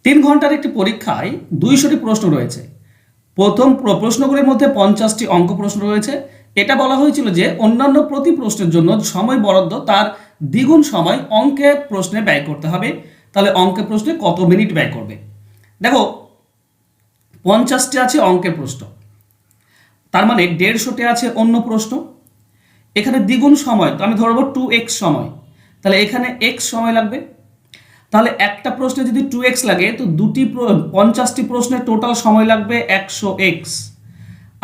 3 ঘন্টার একটি পরীক্ষায় 200টি প্রশ্ন রয়েছে। প্রথম প্রশ্নগুলির মধ্যে 50টি অঙ্ক প্রশ্ন রয়েছে। এটা বলা হয়েছিল যে অন্যান্য প্রতি প্রশ্নের জন্য সময় বরাদ্দ তার দ্বিগুণ সময় অঙ্কে প্রশ্নে ব্যয় করতে হবে। তাহলে অঙ্কে প্রশ্নে কত মিনিট ব্যয় করবে? দেখো, 50টি আছে অঙ্কের প্রশ্ন, তার মানে 150টি আছে অন্য প্রশ্ন। এখানে দ্বিগুণ সময়, তো আমি ধরবো 2x সময়, তাহলে এখানে x সময় লাগবে। তাহলে একটা প্রশ্নে যদি 2x লাগে, তো 50টি প্রশ্নের টোটাল সময় লাগবে 100x,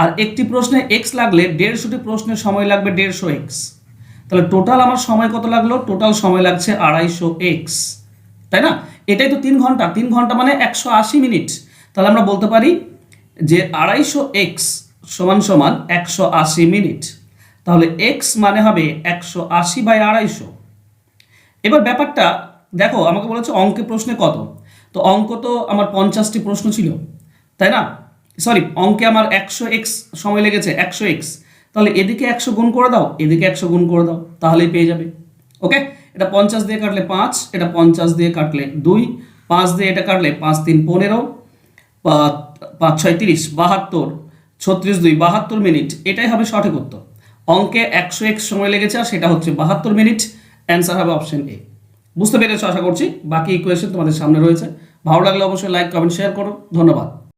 আর একটি প্রশ্নে x লাগলে 150টি প্রশ্নের সময় লাগবে 150x। তাহলে টোটাল আমার সময় কত লাগলো? টোটাল সময় লাগছে 250x, তাই না? এটাই তো 3 ঘন্টা। 3 ঘন্টা মানে 180 মিনিট। তাহলে আমরা বলতে পারি যে 250x সমান সমান 180 মিনিট। তাহলে x মানে হবে 180/250। এবার ব্যাপারটা দেখো, আমাকে বলেছে অঙ্কে প্রশ্নে কত। তো অঙ্ক তো আমার 50টি প্রশ্ন ছিল, তাই না? সরি, অঙ্কে আমার 100x সময় লেগেছে, 100x। তাহলে এদিকে 100 গুণ করে দাও, এদিকে 100 গুণ করে দাও, তাহলেই পেয়ে যাবে। ওকে, এটা 50 দিয়ে কাটলে 5, এটা 50 দিয়ে কাটলে 2, 5 দিয়ে এটা কাটলে 5 3 15, 5 6 30, 72, 36 2 72 মিনিট। এটাই হবে সঠিক উত্তর। অঙ্কে 100x সময় লেগেছে, আর সেটা হচ্ছে 72 মিনিট। অ্যান্সার হবে অপশন এ। বুঝতে পেরেছো আশা করছি। বাকি ইকুয়েশন তোমাদের সামনে রয়েছে। ভালো লাগলে অবশ্যই লাইক কমেন্ট শেয়ার করো। ধন্যবাদ।